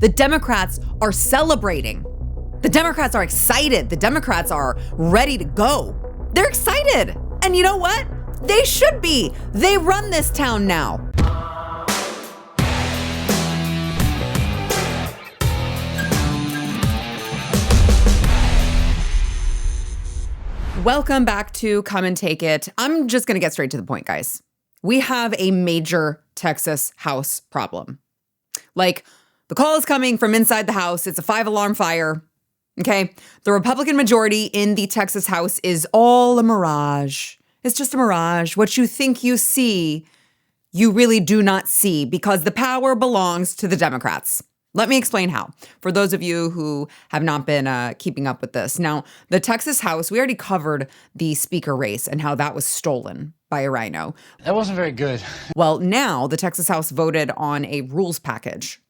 The Democrats are celebrating. The Democrats are excited. The Democrats are ready to go. They're excited. And you know what? They should be. They run this town now. Welcome back to Come and Take It. I'm just going to get straight to the point, guys. We have a major Texas House problem. Like, the call is coming from inside the House. It's a 5-alarm fire. Okay? The Republican majority in the Texas House is all a mirage. It's just a mirage. What you think you see, you really do not see, because the power belongs to the Democrats. Let me explain how, for those of you who have not been keeping up with this. Now, the Texas House, we already covered the speaker race and how that was stolen by a RINO. That wasn't very good. Well, now the Texas House voted on a rules package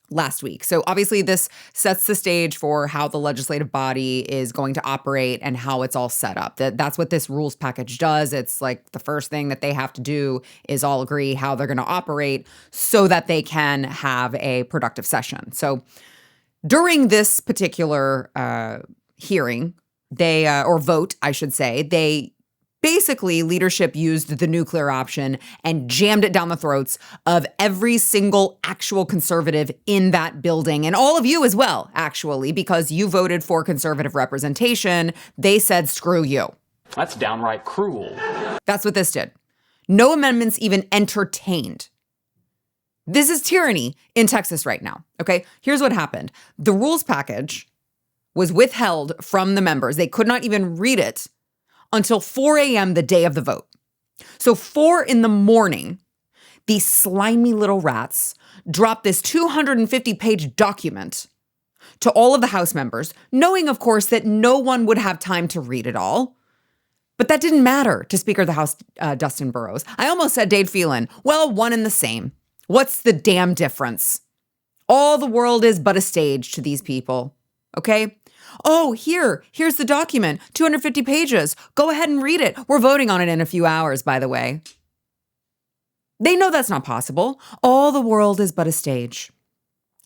last week. So obviously this sets the stage for how the legislative body is going to operate and how it's all set up. That's what this rules package does. It's like the first thing that they have to do is all agree how they're going to operate so that they can have a productive session. So during this particular hearing, or vote, I should say, basically, leadership used the nuclear option and jammed it down the throats of every single actual conservative in that building. And all of you as well, actually, because you voted for conservative representation. They said, screw you. That's downright cruel. That's what this did. No amendments even entertained. This is tyranny in Texas right now. Okay, here's what happened. The rules package was withheld from the members. They could not even read it until 4 a.m. the day of the vote. So 4 a.m, these slimy little rats dropped this 250-page document to all of the House members, knowing, of course, that no one would have time to read it all. But that didn't matter to Speaker of the House, Dustin Burrows. I almost said Dave Phelan. Well, one and the same. What's the damn difference? All the world is but a stage to these people, okay? Oh, here's the document, 250 pages. Go ahead and read it. We're voting on it in a few hours, by the way. They know that's not possible. All the world is but a stage.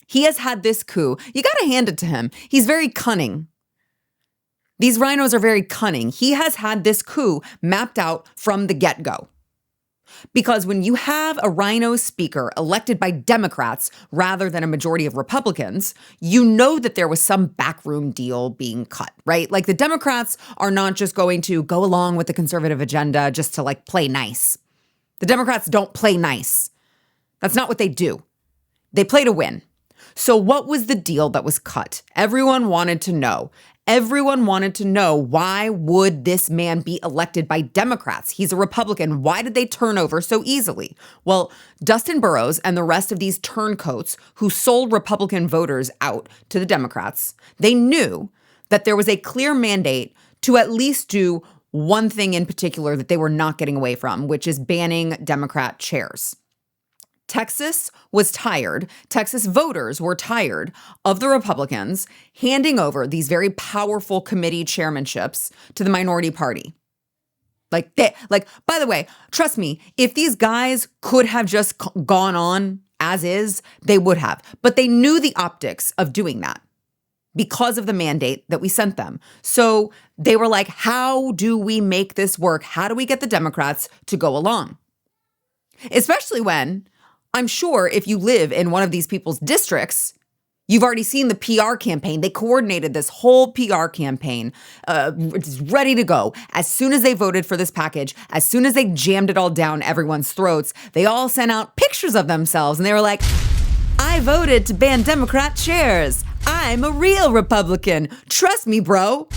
He has had this coup. You got to hand it to him. He's very cunning. These RINOs are very cunning. He has had this coup mapped out from the get-go. Because when you have a RINO speaker elected by Democrats rather than a majority of Republicans, you know that there was some backroom deal being cut, right? Like, the Democrats are not just going to go along with the conservative agenda just to play nice. The Democrats don't play nice. That's not what they do. They play to win. So what was the deal that was cut? Everyone wanted to know. Everyone wanted to know, why would this man be elected by Democrats? He's a Republican. Why did they turn over so easily? Well, Dustin Burrows and the rest of these turncoats who sold Republican voters out to the Democrats, they knew that there was a clear mandate to at least do one thing in particular that they were not getting away from, which is banning Democrat chairs. Texas was tired. Texas voters were tired of the Republicans handing over these very powerful committee chairmanships to the minority party. By the way, trust me, if these guys could have just gone on as is, they would have. But they knew the optics of doing that because of the mandate that we sent them. So they were like, how do we make this work? How do we get the Democrats to go along? Especially when, I'm sure if you live in one of these people's districts, you've already seen the PR campaign. They coordinated this whole PR campaign. It's ready to go. As soon as they voted for this package, as soon as they jammed it all down everyone's throats, they all sent out pictures of themselves. And they were like, I voted to ban Democrat chairs. I'm a real Republican. Trust me, bro.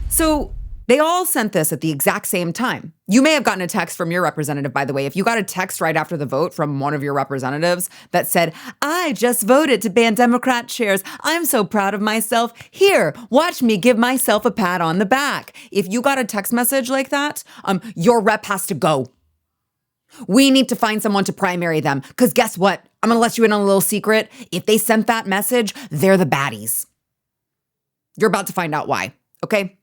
So they all sent this at the exact same time. You may have gotten a text from your representative, by the way. If you got a text right after the vote from one of your representatives that said, I just voted to ban Democrat chairs. I'm so proud of myself. Here, watch me give myself a pat on the back. If you got a text message like that, your rep has to go. We need to find someone to primary them. Because guess what? I'm going to let you in on a little secret. If they sent that message, they're the baddies. You're about to find out why, okay?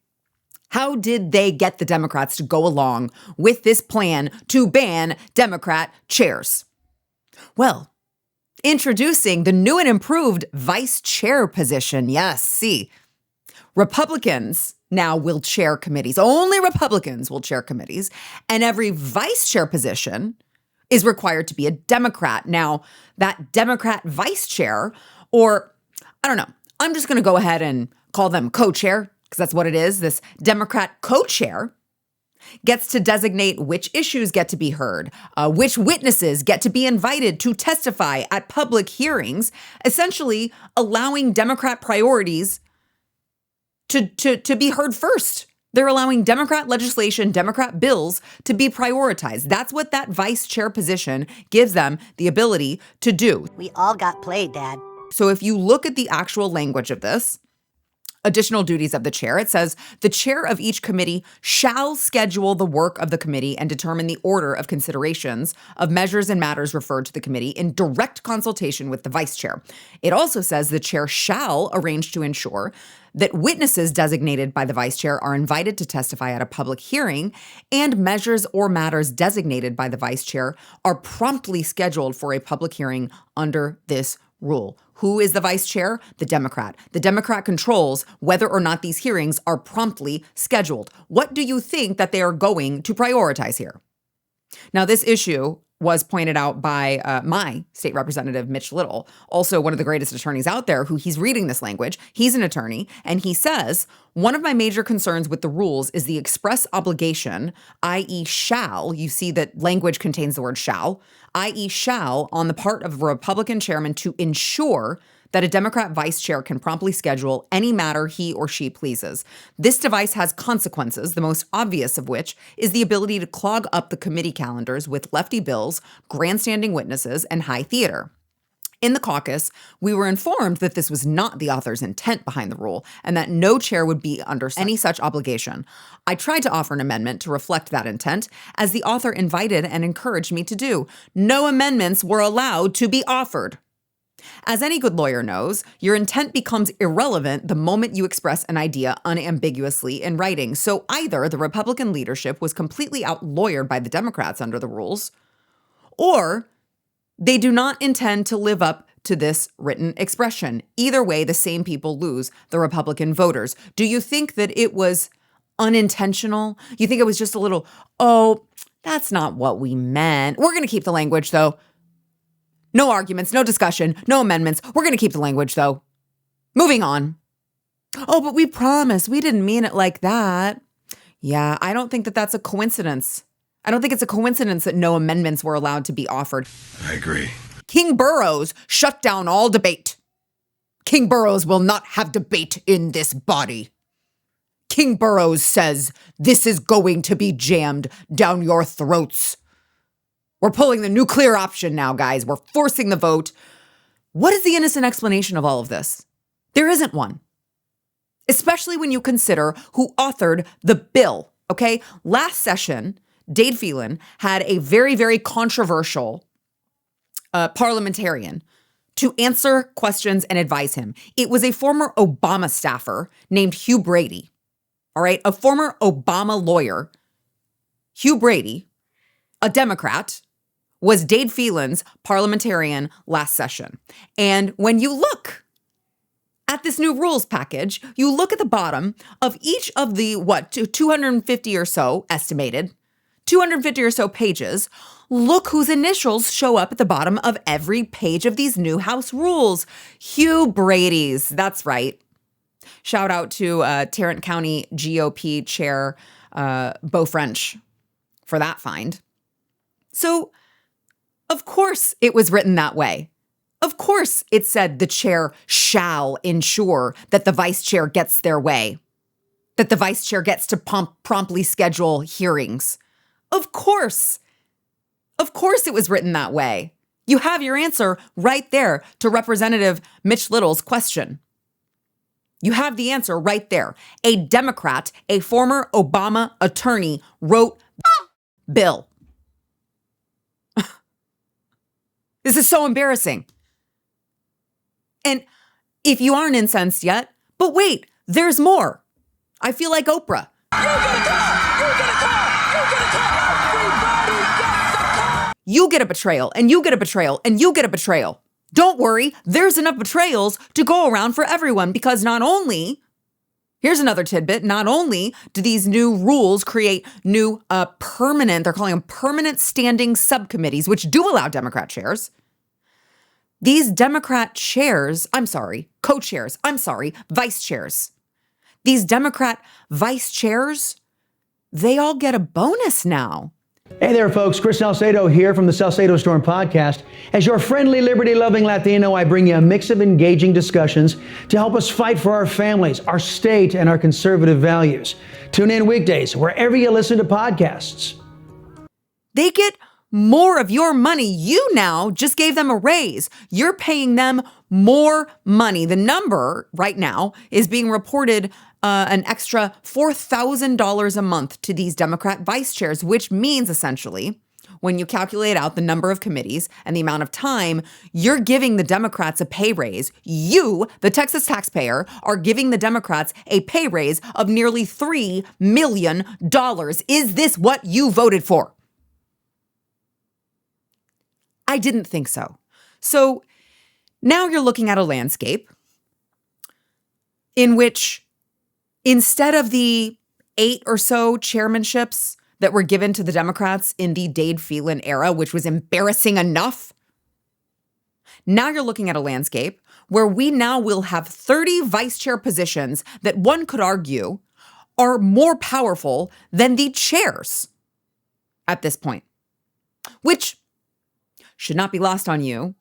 How did they get the Democrats to go along with this plan to ban Democrat chairs? Well, Introducing the new and improved vice chair position. Yes, see, Republicans now will chair committees. Only Republicans will chair committees. And every vice chair position is required to be a Democrat. Now, that Democrat vice chair, or I don't know, I'm just going to go ahead and call them co-chair, because that's what it is. This Democrat co-chair gets to designate which issues get to be heard, which witnesses get to be invited to testify at public hearings, essentially allowing Democrat priorities to be heard first. They're allowing Democrat legislation, Democrat bills to be prioritized. That's what that vice chair position gives them the ability to do. We all got played, Dad. So if you look at the actual language of this, additional duties of the chair, it says the chair of each committee shall schedule the work of the committee and determine the order of considerations of measures and matters referred to the committee in direct consultation with the vice chair. It also says the chair shall arrange to ensure that witnesses designated by the vice chair are invited to testify at a public hearing, and measures or matters designated by the vice chair are promptly scheduled for a public hearing under this rule. Who is the vice chair? The Democrat. The Democrat controls whether or not these hearings are promptly scheduled. What do you think that they are going to prioritize here? Now, this issue was pointed out by my state representative, Mitch Little, also one of the greatest attorneys out there, who he's reading this language. He's an attorney, and he says, one of my major concerns with the rules is the express obligation, i.e. shall, you see that language contains the word shall, i.e. shall, on the part of a Republican chairman to ensure that a Democrat vice chair can promptly schedule any matter he or she pleases. This device has consequences, the most obvious of which is the ability to clog up the committee calendars with lefty bills, grandstanding witnesses, and high theater. In the caucus, we were informed that this was not the author's intent behind the rule and that no chair would be under any such obligation. I tried to offer an amendment to reflect that intent, as the author invited and encouraged me to do. No amendments were allowed to be offered. As any good lawyer knows, your intent becomes irrelevant the moment you express an idea unambiguously in writing. So either the Republican leadership was completely out-lawyered by the Democrats under the rules, or they do not intend to live up to this written expression. Either way, the same people lose the Republican voters. Do you think that it was unintentional? You think it was just a little, oh, that's not what we meant. We're going to keep the language, though. No arguments, no discussion, no amendments. We're going to keep the language, though. Moving on. Oh, but we promise we didn't mean it like that. Yeah, I don't think that that's a coincidence. I don't think it's a coincidence that no amendments were allowed to be offered. I agree. King Burrows shut down all debate. King Burrows will not have debate in this body. King Burrows says this is going to be jammed down your throats. We're pulling the nuclear option now, guys. We're forcing the vote. What is the innocent explanation of all of this? There isn't one. Especially when you consider who authored the bill, okay? Last session, Dade Phelan had a very, very controversial parliamentarian to answer questions and advise him. It was a former Obama staffer named Hugh Brady, all right? A former Obama lawyer, Hugh Brady, a Democrat, was Dade Phelan's parliamentarian last session. And when you look at this new rules package, you look at the bottom of each of the, 250 or so estimated, 250 or so pages, look whose initials show up at the bottom of every page of these new House rules. Hugh Brady's, that's right. Shout out to Tarrant County GOP Chair Beau French for that find. So, of course it was written that way. Of course it said the chair shall ensure that the vice chair gets their way, that the vice chair gets to promptly schedule hearings. Of course it was written that way. You have your answer right there to Representative Mitch Little's question. You have the answer right there. A Democrat, a former Obama attorney, wrote the bill. This is so embarrassing. And if you aren't incensed yet, but wait, there's more. I feel like Oprah. You get a betrayal, and you get a betrayal, and you get a betrayal. Don't worry, there's enough betrayals to go around for everyone, because not only, here's another tidbit, not only do these new rules create new permanent, they're calling them permanent standing subcommittees, which do allow Democrat chairs. These Democrat chairs, co-chairs, vice chairs. These Democrat vice chairs, they all get a bonus now. Hey there, folks. Chris Salcedo here from the Salcedo Storm podcast. As your friendly, liberty-loving Latino, I bring you a mix of engaging discussions to help us fight for our families, our state, and our conservative values. Tune in weekdays wherever you listen to podcasts. They get more of your money. You now just gave them a raise. You're paying them more money. The number right now is being reported an extra $4,000 a month to these Democrat vice chairs, which means essentially, when you calculate out the number of committees and the amount of time, you're giving the Democrats a pay raise. You, the Texas taxpayer, are giving the Democrats a pay raise of nearly $3 million. Is this what you voted for? I didn't think so. So now you're looking at a landscape in which, instead of the 8 or so chairmanships that were given to the Democrats in the Phelan era, which was embarrassing enough, now you're looking at a landscape where we now will have 30 vice chair positions that one could argue are more powerful than the chairs at this point, which should not be lost on you,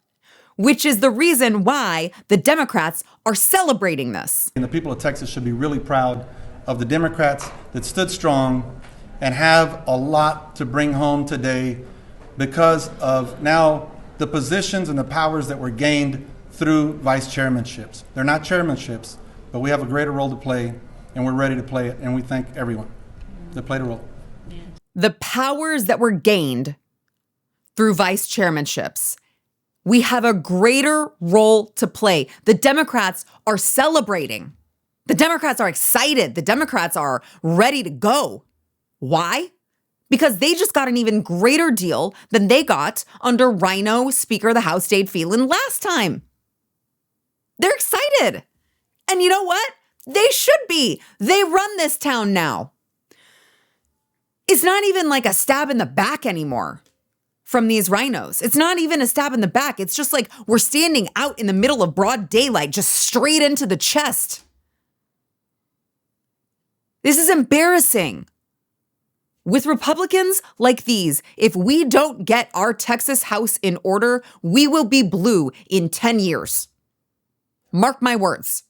which is the reason why the Democrats are celebrating this. And the people of Texas should be really proud of the Democrats that stood strong and have a lot to bring home today because of now the positions and the powers that were gained through vice chairmanships. They're not chairmanships, but we have a greater role to play, and we're ready to play it, and we thank everyone that played a role. The powers that were gained through vice chairmanships, we have a greater role to play. The Democrats are celebrating. The Democrats are excited. The Democrats are ready to go. Why? Because they just got an even greater deal than they got under RINO Speaker of the House Dade Phelan last time. They're excited. And you know what? They should be. They run this town now. It's not even like a stab in the back anymore from these RINOs. It's not even a stab in the back. It's just like we're standing out in the middle of broad daylight, just straight into the chest. This is embarrassing. With Republicans like these, if we don't get our Texas House in order, we will be blue in 10 years. Mark my words.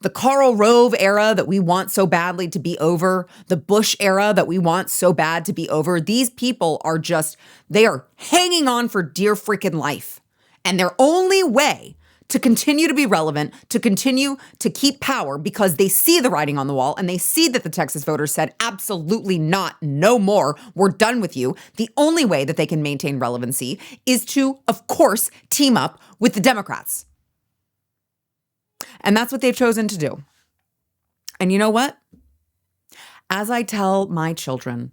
The Karl Rove era that we want so badly to be over, the Bush era that we want so bad to be over, these people are just, they are hanging on for dear freaking life. And their only way to continue to be relevant, to continue to keep power, because they see the writing on the wall and they see that the Texas voters said, absolutely not, no more, we're done with you. The only way that they can maintain relevancy is to, of course, team up with the Democrats. And that's what they've chosen to do. And you know what? As I tell my children,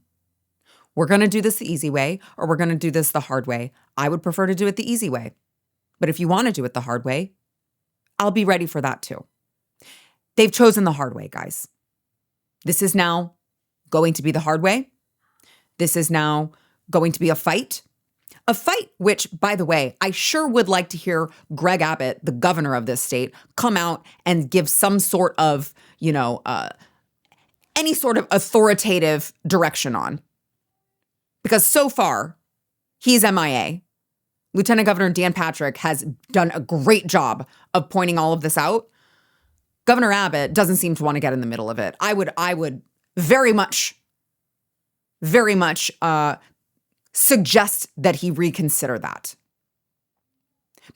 we're going to do this the easy way or we're going to do this the hard way. I would prefer to do it the easy way. But if you want to do it the hard way, I'll be ready for that too. They've chosen the hard way, guys. This is now going to be the hard way. This is now going to be a fight. A fight which, by the way, I sure would like to hear Greg Abbott, the governor of this state, come out and give some sort of, any sort of authoritative direction on. Because so far, he's MIA. Lieutenant Governor Dan Patrick has done a great job of pointing all of this out. Governor Abbott doesn't seem to want to get in the middle of it. I would very much suggest that he reconsider that.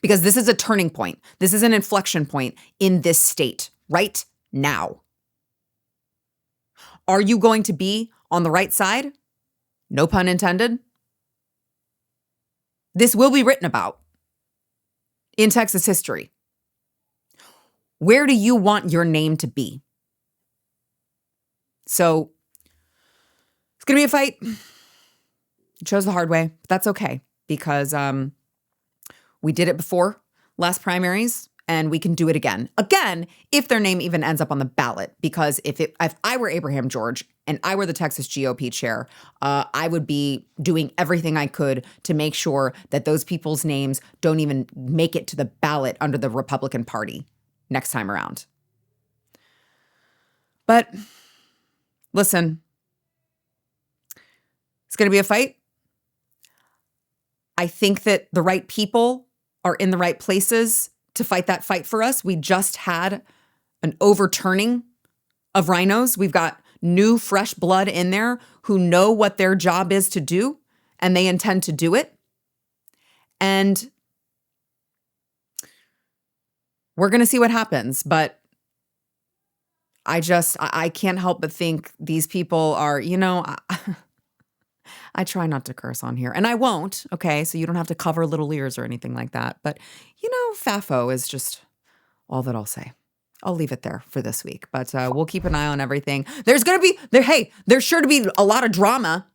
Because this is a turning point. This is an inflection point in this state right now. Are you going to be on the right side? No pun intended. This will be written about in Texas history. Where do you want your name to be? So it's going to be a fight. You chose the hard way, but that's okay because We did it before last primaries, and we can do it again. Again, if their name even ends up on the ballot, because if I were Abraham George and I were the Texas GOP chair, I would be doing everything I could to make sure that those people's names don't even make it to the ballot under the Republican Party next time around. But listen, it's going to be a fight. I think that the right people are in the right places to fight that fight for us. We just had an overturning of RINOs. We've got new, fresh blood in there who know what their job is to do, and they intend to do it. And we're going to see what happens. But I can't help but think these people are, I try not to curse on here, and I won't, okay? So you don't have to cover little ears or anything like that. But, FAFO is just all that I'll say. I'll leave it there for this week. But we'll keep an eye on everything. There's sure to be a lot of drama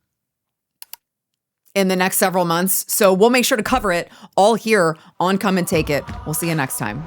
in the next several months. So we'll make sure to cover it all here on Come and Take It. We'll see you next time.